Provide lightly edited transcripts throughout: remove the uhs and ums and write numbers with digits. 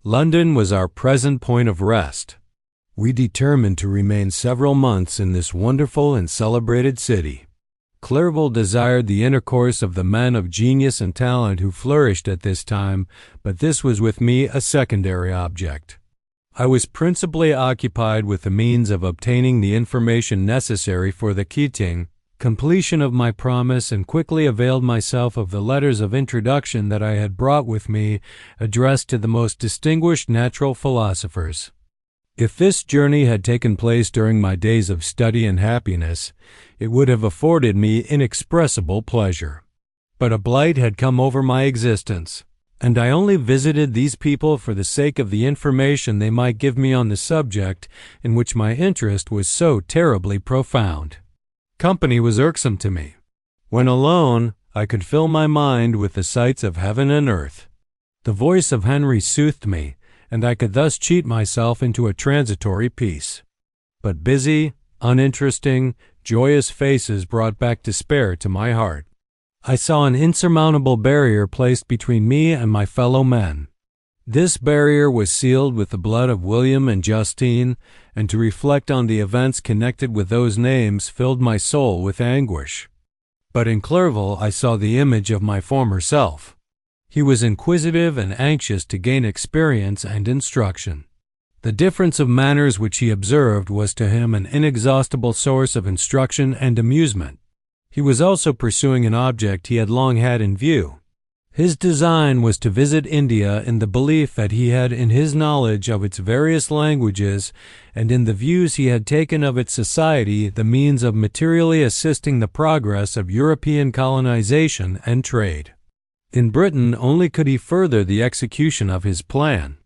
London was our present point of rest. We determined to remain several months in this wonderful and celebrated city. Clerval desired the intercourse of the men of genius and talent who flourished at this time, but this was with me a secondary object. I was principally occupied with the means of obtaining the information necessary for the completion of my promise, and quickly availed myself of the letters of introduction that I had brought with me, addressed to the most distinguished natural philosophers. If this journey had taken place during my days of study and happiness, it would have afforded me inexpressible pleasure. But a blight had come over my existence, and I only visited these people for the sake of the information they might give me on the subject in which my interest was so terribly profound. Company was irksome to me. When alone, I could fill my mind with the sights of heaven and earth. The voice of Henry soothed me, and I could thus cheat myself into a transitory peace. But busy, uninteresting, joyous faces brought back despair to my heart. I saw an insurmountable barrier placed between me and my fellow men. This barrier was sealed with the blood of William and Justine, and to reflect on the events connected with those names filled my soul with anguish. But in Clerval I saw the image of my former self. He was inquisitive and anxious to gain experience and instruction. The difference of manners which he observed was to him an inexhaustible source of instruction and amusement. He was also pursuing an object he had long had in view. His design was to visit India in the belief that he had in his knowledge of its various languages and in the views he had taken of its society the means of materially assisting the progress of European colonization and trade. In Britain only could he further the execution of his plan.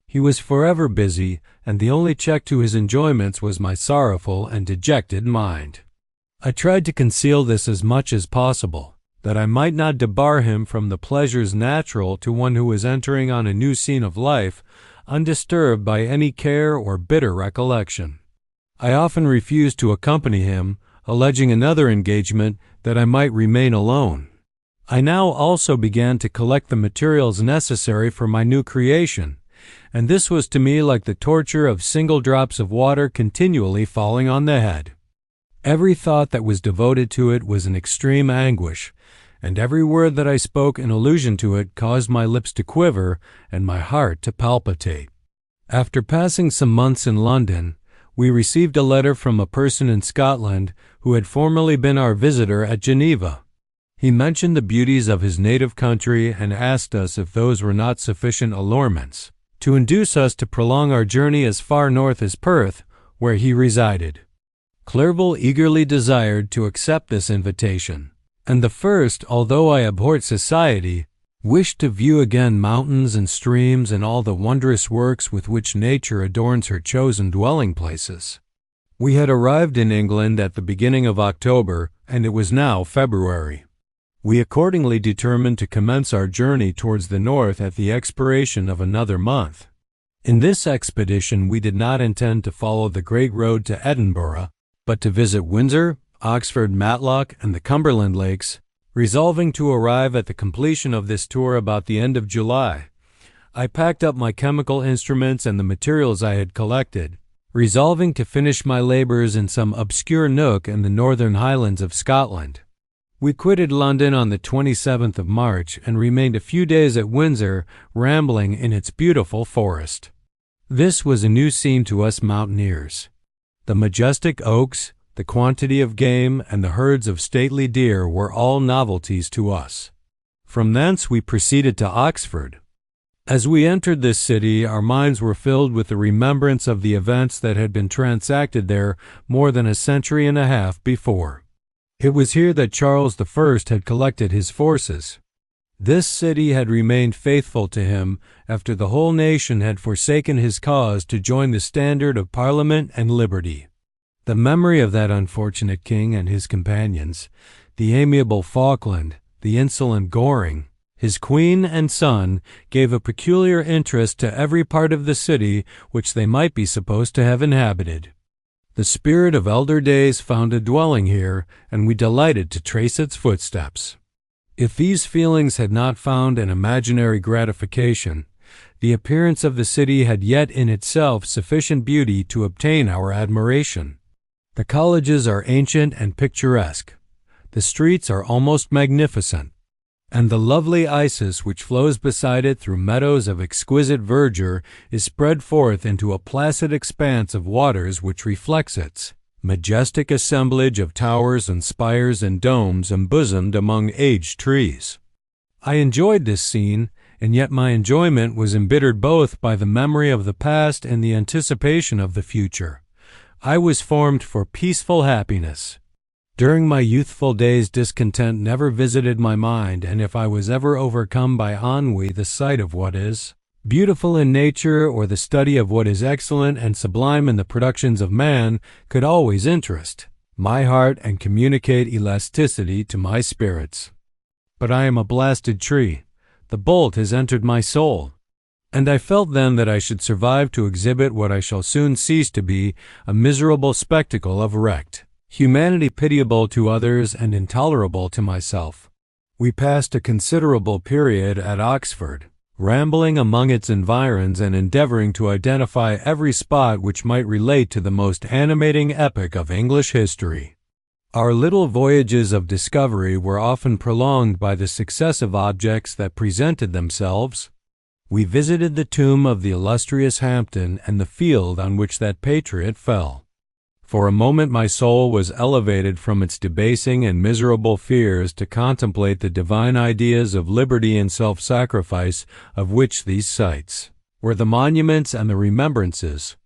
He was forever busy, and the only check to his enjoyments was my sorrowful and dejected mind. I tried to conceal this as much as possible, that I might not debar him from the pleasures natural to one who was entering on a new scene of life, undisturbed by any care or bitter recollection. I often refused to accompany him, alleging another engagement that I might remain alone. I now also began to collect the materials necessary for my new creation, and this was to me like the torture of single drops of water continually falling on the head. Every thought that was devoted to it was an extreme anguish, and every word that I spoke in allusion to it caused my lips to quiver and my heart to palpitate. After passing some months in London, we received a letter from a person in Scotland who had formerly been our visitor at Geneva. He mentioned the beauties of his native country and asked us if those were not sufficient allurements to induce us to prolong our journey as far north as Perth, where he resided. Clerval eagerly desired to accept this invitation, and the first, although I abhorred society, wished to view again mountains and streams and all the wondrous works with which nature adorns her chosen dwelling places. We had arrived in England at the beginning of October, and it was now February. We accordingly determined to commence our journey towards the north at the expiration of another month. In this expedition we did not intend to follow the great road to Edinburgh, but to visit Windsor, Oxford, Matlock, and the Cumberland Lakes, resolving to arrive at the completion of this tour about the end of July. I packed up my chemical instruments and the materials I had collected, resolving to finish my labors in some obscure nook in the northern highlands of Scotland. We quitted London on the 27th of March and remained a few days at Windsor, rambling in its beautiful forest. This was a new scene to us mountaineers. The majestic oaks, the quantity of game, and the herds of stately deer were all novelties to us. From thence we proceeded to Oxford. As we entered this city, our minds were filled with the remembrance of the events that had been transacted there more than a century and a half before. It was here that Charles I had collected his forces. This city had remained faithful to him after the whole nation had forsaken his cause to join the standard of Parliament and liberty. The memory of that unfortunate king and his companions, the amiable Falkland, the insolent Goring, his queen and son, gave a peculiar interest to every part of the city which they might be supposed to have inhabited. The spirit of elder days found a dwelling here, and we delighted to trace its footsteps. If these feelings had not found an imaginary gratification, The appearance of the city had yet in itself sufficient beauty to obtain our admiration. The colleges are ancient and picturesque. The streets are almost magnificent, and the lovely Isis which flows beside it through meadows of exquisite verdure is spread forth into a placid expanse of waters which reflects its majestic assemblage of towers and spires and domes embosomed among aged trees. I enjoyed this scene, and yet my enjoyment was embittered both by the memory of the past and the anticipation of the future. I was formed for peaceful happiness. During my youthful days discontent never visited my mind, and if I was ever overcome by ennui, the sight of what is beautiful in nature or the study of what is excellent and sublime in the productions of man could always interest my heart and communicate elasticity to my spirits. But I am a blasted tree. The bolt has entered my soul, and I felt then that I should survive to exhibit what I shall soon cease to be, a miserable spectacle of wrecked humanity, pitiable to others and intolerable to myself. We passed a considerable period at Oxford, rambling among its environs and endeavoring to identify every spot which might relate to the most animating epoch of English history. Our little voyages of discovery were often prolonged by the successive objects that presented themselves. We visited the tomb of the illustrious Hampden and the field on which that patriot fell. For a moment my soul was elevated from its debasing and miserable fears to contemplate the divine ideas of liberty and self-sacrifice of which these sites were the monuments and the remembrances.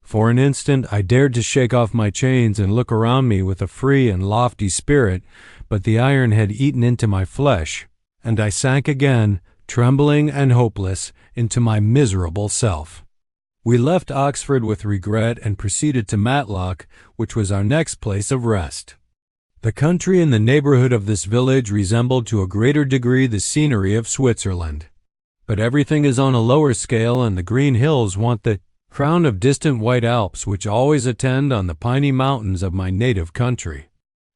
For an instant I dared to shake off my chains and look around me with a free and lofty spirit, but the iron had eaten into my flesh, and I sank again, trembling and hopeless, into my miserable self. We left Oxford with regret and proceeded to Matlock, which was our next place of rest. The country in the neighborhood of this village resembled to a greater degree the scenery of Switzerland. But everything is on a lower scale, and the green hills want the crown of distant white Alps which always attend on the piny mountains of my native country.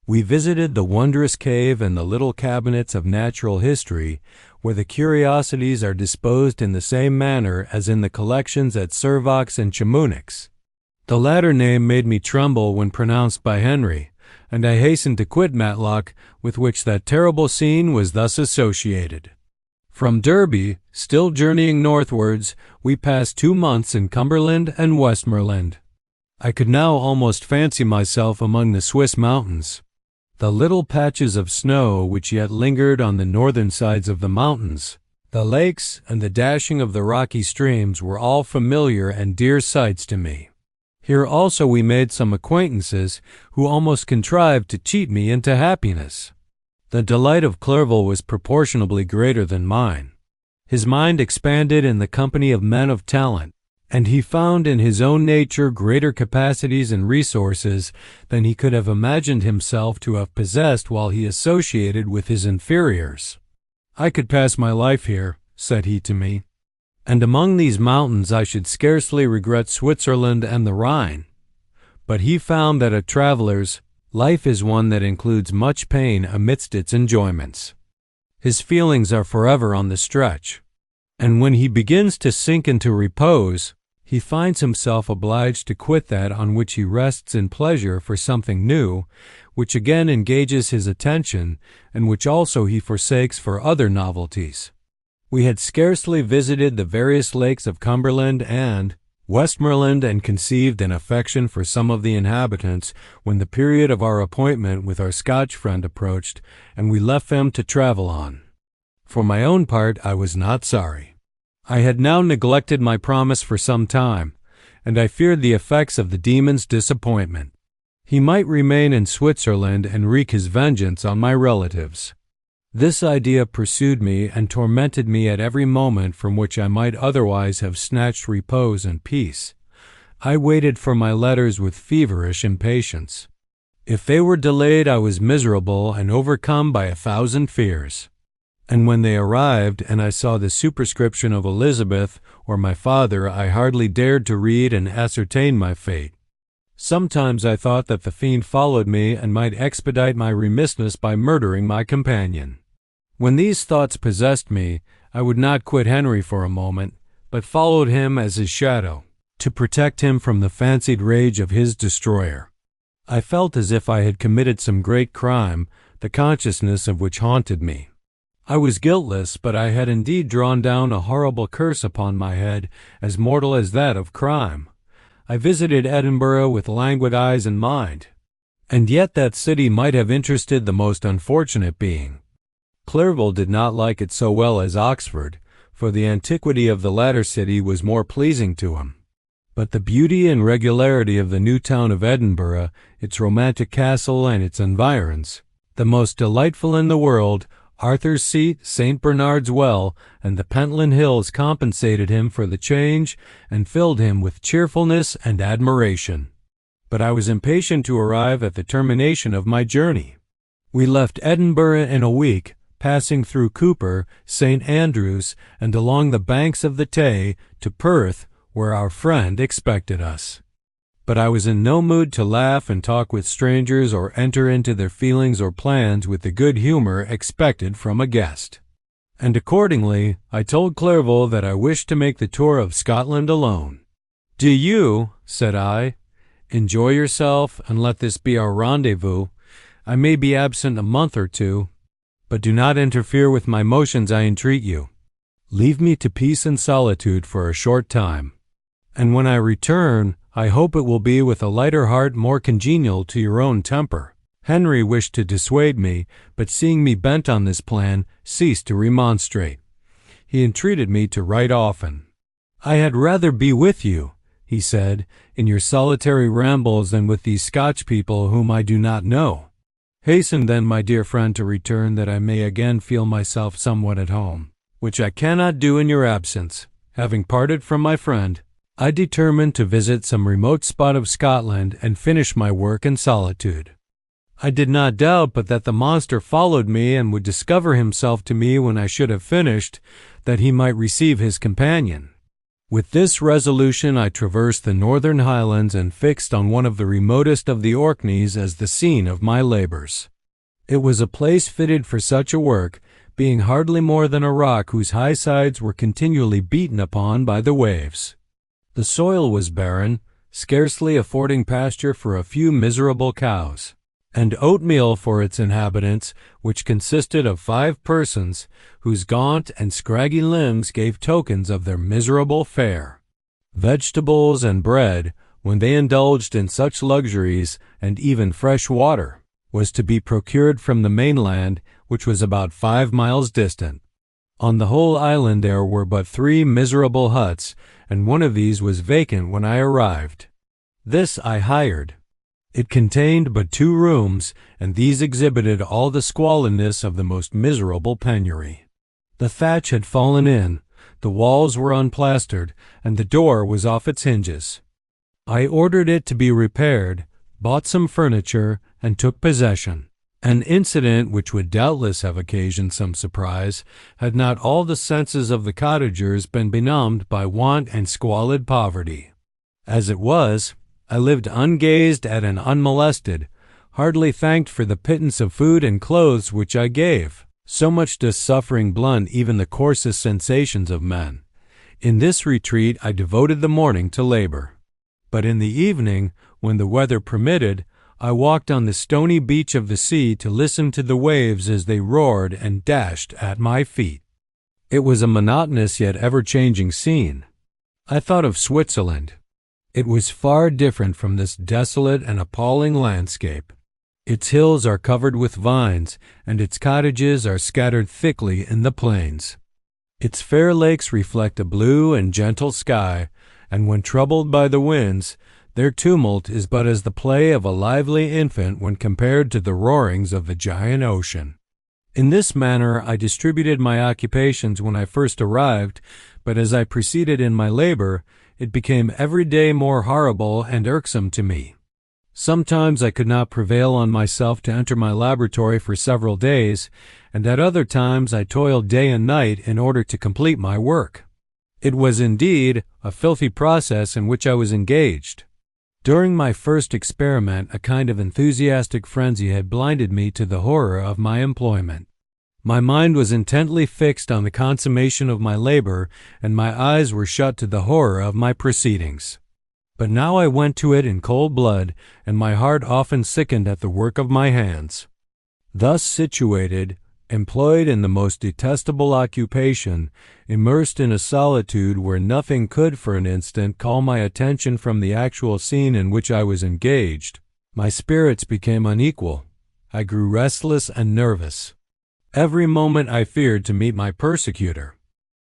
We visited the wondrous cave and the little cabinets of natural history, where the curiosities are disposed in the same manner as in the collections at Servox and Chamonix. The latter name made me tremble when pronounced by Henry, and I hastened to quit Matlock, with which that terrible scene was thus associated. From Derby, still journeying northwards, we passed 2 months in Cumberland and Westmoreland. I could now almost fancy myself among the Swiss mountains. The little patches of snow which yet lingered on the northern sides of the mountains, the lakes, and the dashing of the rocky streams were all familiar and dear sights to me. Here also we made some acquaintances who almost contrived to cheat me into happiness. The delight of Clerval was proportionably greater than mine. His mind expanded in the company of men of talent, and he found in his own nature greater capacities and resources than he could have imagined himself to have possessed while he associated with his inferiors. "I could pass my life here," said he to me, "and among these mountains I should scarcely regret Switzerland and the Rhine." But he found that a traveler's life is one that includes much pain amidst its enjoyments. His feelings are forever on the stretch, and when he begins to sink into repose, he finds himself obliged to quit that on which he rests in pleasure for something new, which again engages his attention, and which also he forsakes for other novelties. We had scarcely visited the various lakes of Cumberland and Westmoreland and conceived an affection for some of the inhabitants when the period of our appointment with our Scotch friend approached, and we left them to travel on. For my own part, I was not sorry. I had now neglected my promise for some time, and I feared the effects of the demon's disappointment. He might remain in Switzerland and wreak his vengeance on my relatives. This idea pursued me and tormented me at every moment from which I might otherwise have snatched repose and peace. I waited for my letters with feverish impatience. If they were delayed, I was miserable and overcome by 1,000 fears. And when they arrived, and I saw the superscription of Elizabeth or my father, I hardly dared to read and ascertain my fate. Sometimes I thought that the fiend followed me and might expedite my remissness by murdering my companion. When these thoughts possessed me, I would not quit Henry for a moment, but followed him as his shadow, to protect him from the fancied rage of his destroyer. I felt as if I had committed some great crime, the consciousness of which haunted me. I was guiltless, but I had indeed drawn down a horrible curse upon my head, as mortal as that of crime. I visited Edinburgh with languid eyes and mind, and yet that city might have interested the most unfortunate being. Clerval did not like it so well as Oxford, for the antiquity of the latter city was more pleasing to him. But the beauty and regularity of the new town of Edinburgh, its romantic castle and its environs, the most delightful in the world, Arthur's Seat, St. Bernard's Well, and the Pentland Hills compensated him for the change and filled him with cheerfulness and admiration. But I was impatient to arrive at the termination of my journey. We left Edinburgh in a week, passing through Cooper, St. Andrews, and along the banks of the Tay to Perth, where our friend expected us. But I was in no mood to laugh and talk with strangers or enter into their feelings or plans with the good humor expected from a guest. And accordingly, I told Clerval that I wished to make the tour of Scotland alone. "Do you," said I, "enjoy yourself, and let this be our rendezvous. I may be absent a month or two, but do not interfere with my motions, I entreat you. Leave me to peace and solitude for a short time, and when I return, I hope it will be with a lighter heart more congenial to your own temper." Henry wished to dissuade me, but seeing me bent on this plan, ceased to remonstrate. He entreated me to write often. "I had rather be with you," he said, "in your solitary rambles than with these Scotch people whom I do not know. Hasten then, my dear friend, to return, that I may again feel myself somewhat at home, which I cannot do in your absence. Having parted from my friend, I determined to visit some remote spot of Scotland and finish my work in solitude. I did not doubt but that the monster followed me and would discover himself to me when I should have finished, that he might receive his companion. With this resolution I traversed the northern highlands and fixed on one of the remotest of the Orkneys as the scene of my labors. It was a place fitted for such a work, being hardly more than a rock whose high sides were continually beaten upon by the waves. The soil was barren, scarcely affording pasture for a few miserable cows, and oatmeal for its inhabitants, which consisted of 5 persons, whose gaunt and scraggy limbs gave tokens of their miserable fare. Vegetables and bread, when they indulged in such luxuries, and even fresh water, was to be procured from the mainland, which was about 5 miles distant. On the whole island there were but 3 miserable huts, and one of these was vacant when I arrived. This I hired. It contained but 2 rooms, and these exhibited all the squalidness of the most miserable penury. The thatch had fallen in, the walls were unplastered, and the door was off its hinges. I ordered it to be repaired, bought some furniture, and took possession. An incident which would doubtless have occasioned some surprise, had not all the senses of the cottagers been benumbed by want and squalid poverty. As it was, I lived ungazed at and unmolested, hardly thanked for the pittance of food and clothes which I gave. So much does suffering blunt even the coarsest sensations of men. In this retreat I devoted the morning to labor. But in the evening, when the weather permitted, I walked on the stony beach of the sea to listen to the waves as they roared and dashed at my feet. It was a monotonous yet ever-changing scene. I thought of Switzerland. It was far different from this desolate and appalling landscape. Its hills are covered with vines, and its cottages are scattered thickly in the plains. Its fair lakes reflect a blue and gentle sky, and when troubled by the winds, their tumult is but as the play of a lively infant when compared to the roarings of the giant ocean. In this manner I distributed my occupations when I first arrived, but as I proceeded in my labor, it became every day more horrible and irksome to me. Sometimes I could not prevail on myself to enter my laboratory for several days, and at other times I toiled day and night in order to complete my work. It was indeed a filthy process in which I was engaged. During my first experiment, a kind of enthusiastic frenzy had blinded me to the horror of my employment. My mind was intently fixed on the consummation of my labor, and my eyes were shut to the horror of my proceedings. But now I went to it in cold blood, and my heart often sickened at the work of my hands. Thus situated, employed in the most detestable occupation, immersed in a solitude where nothing could for an instant call my attention from the actual scene in which I was engaged, my spirits became unequal. I grew restless and nervous. Every moment I feared to meet my persecutor.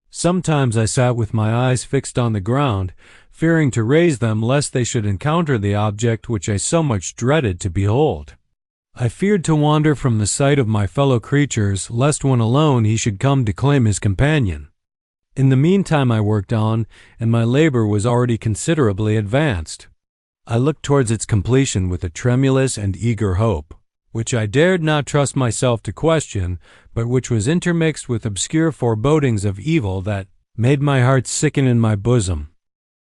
Sometimes I sat with my eyes fixed on the ground, fearing to raise them lest they should encounter the object which I so much dreaded to behold. I feared to wander from the sight of my fellow creatures, lest when alone he should come to claim his companion. In the meantime I worked on, and my labor was already considerably advanced. I looked towards its completion with a tremulous and eager hope, which I dared not trust myself to question, but which was intermixed with obscure forebodings of evil that made my heart sicken in my bosom.